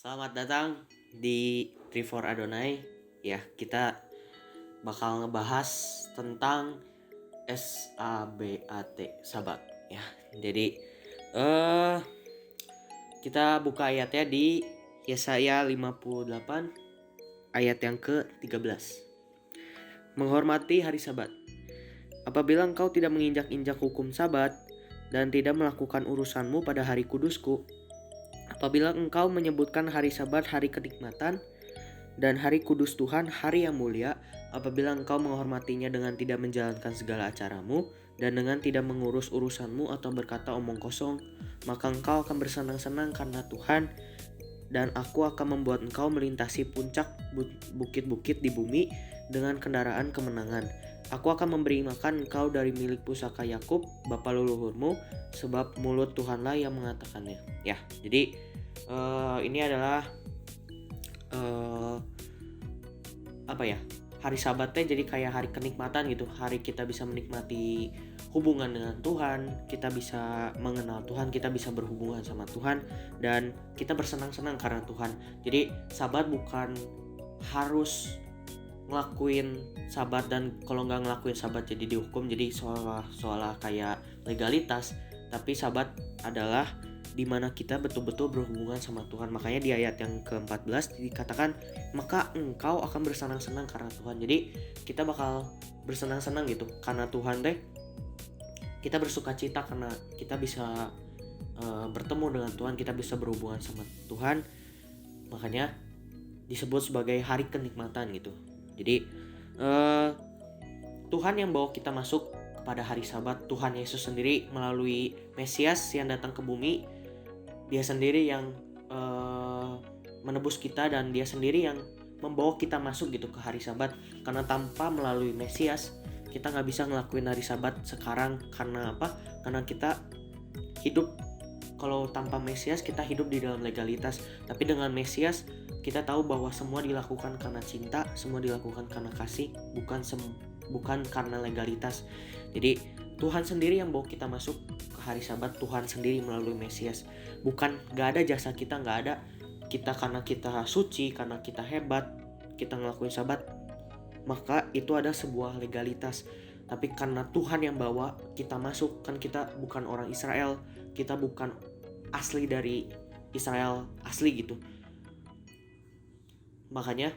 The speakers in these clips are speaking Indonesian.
Selamat datang di Trivor Adonai. Ya, kita bakal ngebahas tentang SABAT, Sabat. Ya, jadi kita buka ayatnya di Yesaya 58 ayat yang ke-13. Menghormati hari Sabat. Apabila engkau tidak menginjak-injak hukum Sabat dan tidak melakukan urusanmu pada hari kudusku, apabila engkau menyebutkan hari Sabat hari kenikmatan dan hari kudus Tuhan hari yang mulia, apabila engkau menghormatinya dengan tidak menjalankan segala acaramu dan dengan tidak mengurus urusanmu atau berkata omong kosong, maka engkau akan bersenang-senang karena Tuhan, dan aku akan membuat engkau melintasi puncak bukit-bukit di bumi dengan kendaraan kemenangan. Aku akan memberi makan engkau dari milik pusaka Yakub, bapa leluhurmu, sebab mulut Tuhanlah yang mengatakannya. Ya, jadi ini adalah hari Sabatnya jadi kayak hari kenikmatan gitu. Hari kita bisa menikmati hubungan dengan Tuhan, kita bisa mengenal Tuhan, kita bisa berhubungan sama Tuhan, dan kita bersenang-senang karena Tuhan. Jadi Sabat bukan harus ngelakuin Sabat, dan kalau nggak ngelakuin Sabat jadi dihukum, jadi seolah kayak legalitas. Tapi Sabat adalah dimana kita betul-betul berhubungan sama Tuhan. Makanya di ayat yang ke-14 dikatakan, maka engkau akan bersenang-senang karena Tuhan. Jadi kita bakal bersenang-senang gitu karena Tuhan deh. Kita bersuka cita karena kita bisa bertemu dengan Tuhan, kita bisa berhubungan sama Tuhan. Makanya disebut sebagai hari kenikmatan gitu. Jadi Tuhan yang bawa kita masuk kepada hari Sabat. Tuhan Yesus sendiri melalui Mesias yang datang ke bumi. Dia sendiri yang menebus kita, dan dia sendiri yang membawa kita masuk gitu ke hari Sabat. Karena tanpa melalui Mesias kita gak bisa ngelakuin hari Sabat sekarang. Karena apa? Karena kita hidup, kalau tanpa Mesias kita hidup di dalam legalitas. Tapi dengan Mesias kita tahu bahwa semua dilakukan karena cinta, semua dilakukan karena kasih, bukan karena legalitas. Jadi Tuhan sendiri yang bawa kita masuk ke hari Sabat. Tuhan sendiri melalui Mesias. Bukan, gak ada jasa kita, gak ada kita karena kita suci, karena kita hebat, kita ngelakuin Sabat, maka itu ada sebuah legalitas. Tapi karena Tuhan yang bawa kita masuk, kan kita bukan orang Israel, kita bukan asli dari Israel asli gitu. Makanya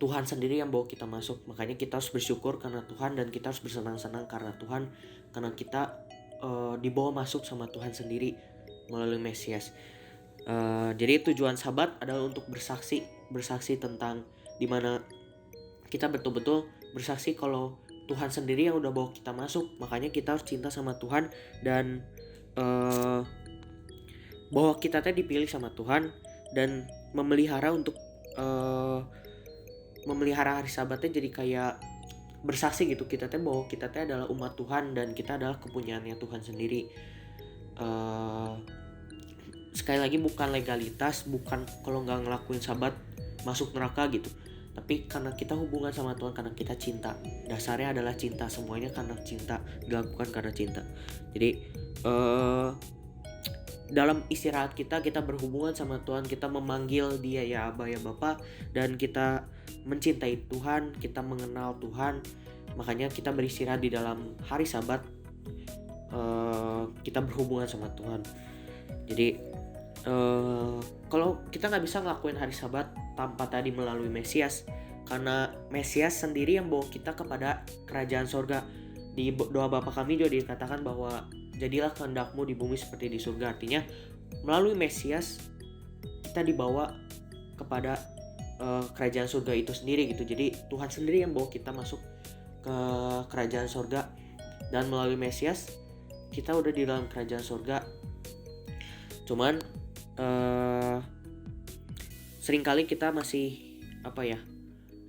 Tuhan sendiri yang bawa kita masuk. Makanya kita harus bersyukur karena Tuhan, dan kita harus bersenang-senang karena Tuhan, karena kita dibawa masuk sama Tuhan sendiri melalui Mesias. Jadi tujuan Sabat adalah untuk bersaksi tentang dimana kita betul-betul bersaksi kalau Tuhan sendiri yang udah bawa kita masuk. Makanya kita harus cinta sama Tuhan, dan bahwa kita dipilih sama Tuhan, dan memelihara hari Sabatnya jadi kayak bersaksi gitu. Kita bahwa kita adalah umat Tuhan, dan kita adalah kepunyaannya Tuhan sendiri. Sekali lagi, bukan legalitas, bukan kalau nggak ngelakuin Sabat masuk neraka gitu. Tapi karena kita hubungan sama Tuhan, karena kita cinta. Dasarnya adalah cinta, semuanya karena cinta, dilakukan karena cinta. Jadi dalam istirahat kita berhubungan sama Tuhan, kita memanggil dia ya Aba, ya Bapa, dan kita mencintai Tuhan, kita mengenal Tuhan. Makanya kita beristirahat di dalam hari Sabat, kita berhubungan sama Tuhan. Jadi kalau kita gak bisa ngelakuin hari Sabat tanpa tadi melalui Mesias, karena Mesias sendiri yang bawa kita kepada kerajaan sorga. Di doa Bapa kami juga dikatakan bahwa jadilah kehendakmu di bumi seperti di surga. Artinya melalui Mesias kita dibawa kepada kerajaan surga itu sendiri gitu. Jadi Tuhan sendiri yang bawa kita masuk ke kerajaan surga, dan melalui Mesias kita udah di dalam kerajaan surga. Cuman seringkali kita masih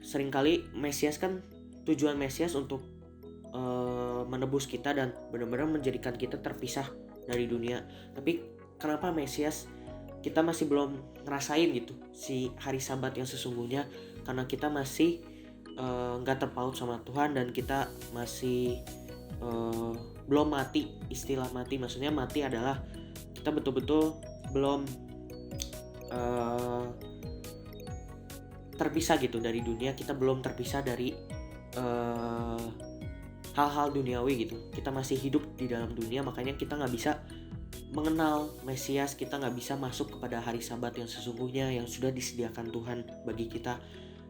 seringkali Mesias kan, tujuan Mesias untuk menebus kita dan benar-benar menjadikan kita terpisah dari dunia. Tapi kenapa Mesias kita masih belum ngerasain gitu si hari Sabat yang sesungguhnya? Karena kita masih gak terpaut sama Tuhan, dan kita masih belum mati. Istilah mati, maksudnya mati adalah kita betul-betul belum terpisah gitu dari dunia, kita belum terpisah dari hal-hal duniawi gitu. Kita masih hidup di dalam dunia, makanya kita nggak bisa mengenal Mesias, kita nggak bisa masuk kepada hari Sabat yang sesungguhnya yang sudah disediakan Tuhan bagi kita,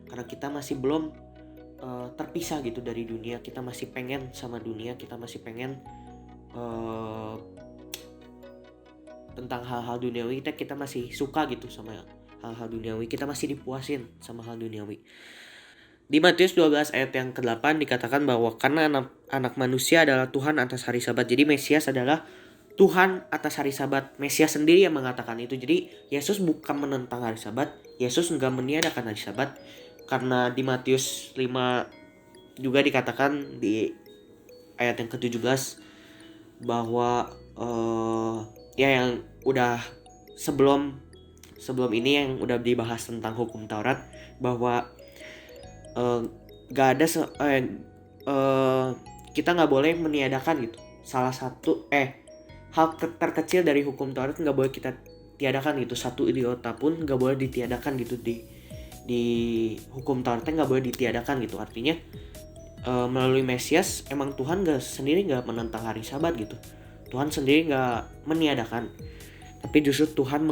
karena kita masih belum terpisah gitu dari dunia. Kita masih pengen sama dunia, kita masih pengen tentang hal-hal duniawi, kita masih suka gitu sama hal-hal duniawi, kita masih dipuasin sama hal duniawi. Di Matius 12 ayat yang ke-8 dikatakan bahwa karena anak manusia adalah Tuhan atas hari Sabat. Jadi Mesias adalah Tuhan atas hari Sabat. Mesias sendiri yang mengatakan itu. Jadi Yesus bukan menentang hari Sabat, Yesus enggak meniadakan hari Sabat. Karena di Matius 5 juga dikatakan di ayat yang ke-17 bahwa yang udah sebelum ini yang udah dibahas tentang hukum Taurat, bahwa kita nggak boleh meniadakan gitu salah satu hal terkecil dari hukum Taurat, nggak boleh kita tiadakan gitu. Satu iota pun nggak boleh ditiadakan gitu di hukum Taurat, nggak boleh ditiadakan gitu. Artinya melalui Mesias emang Tuhan sendiri nggak menentang hari Sabat gitu. Tuhan sendiri nggak meniadakan, tapi justru Tuhan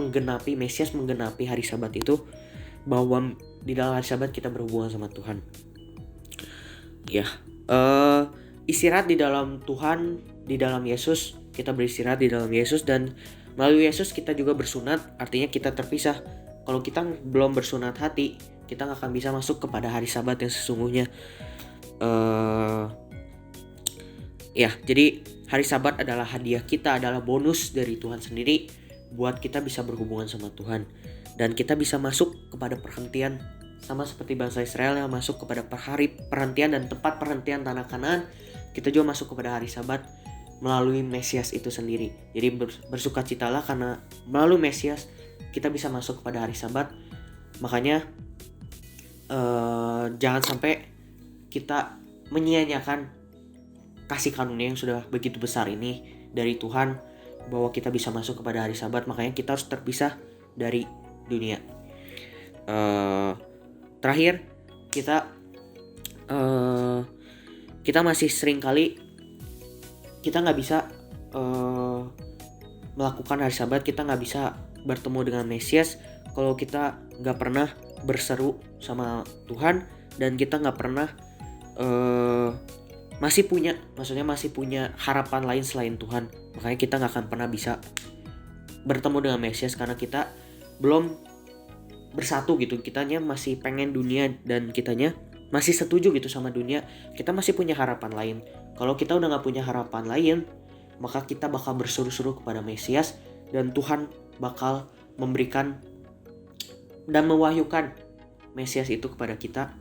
Mesias menggenapi hari Sabat itu, bahwa di dalam hari Sabat kita berhubungan sama Tuhan. Ya, istirahat di dalam Tuhan, di dalam Yesus. Kita beristirahat di dalam Yesus, dan melalui Yesus kita juga bersunat. Artinya kita terpisah. Kalau kita belum bersunat hati, kita nggak akan bisa masuk kepada hari Sabat yang sesungguhnya. Jadi hari Sabat adalah hadiah kita, adalah bonus dari Tuhan sendiri buat kita bisa berhubungan sama Tuhan. Dan kita bisa masuk kepada perhentian, sama seperti bangsa Israel yang masuk kepada hari perhentian dan tempat perhentian tanah Kanaan. Kita juga masuk kepada hari Sabat melalui Mesias itu sendiri. Jadi bersukacitalah karena melalui Mesias kita bisa masuk kepada hari Sabat. Makanya jangan sampai kita menyia-nyiakan kasih karunia yang sudah begitu besar ini dari Tuhan, bahwa kita bisa masuk kepada hari Sabat. Makanya kita harus terpisah dari dunia. Terakhir, kita masih sering kali kita nggak bisa melakukan hari Sabat, kita nggak bisa bertemu dengan Mesias kalau kita nggak pernah berseru sama Tuhan, dan kita nggak pernah masih punya harapan lain selain Tuhan. Makanya kita nggak akan pernah bisa bertemu dengan Mesias, karena kita belum bersatu gitu. Kitanya masih pengen dunia, dan kitanya masih setuju gitu sama dunia. Kita masih punya harapan lain. Kalau kita udah nggak punya harapan lain, maka kita bakal berseru-seru kepada Mesias, dan Tuhan bakal memberikan dan mewahyukan Mesias itu kepada kita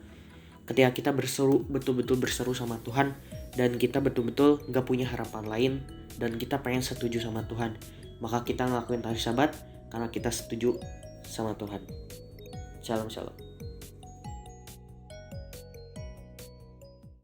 ketika kita betul-betul berseru sama Tuhan, dan kita betul-betul gak punya harapan lain, dan kita pengen setuju sama Tuhan. Maka kita ngelakuin hari Sabat karena kita setuju sama Tuhan. Shalom.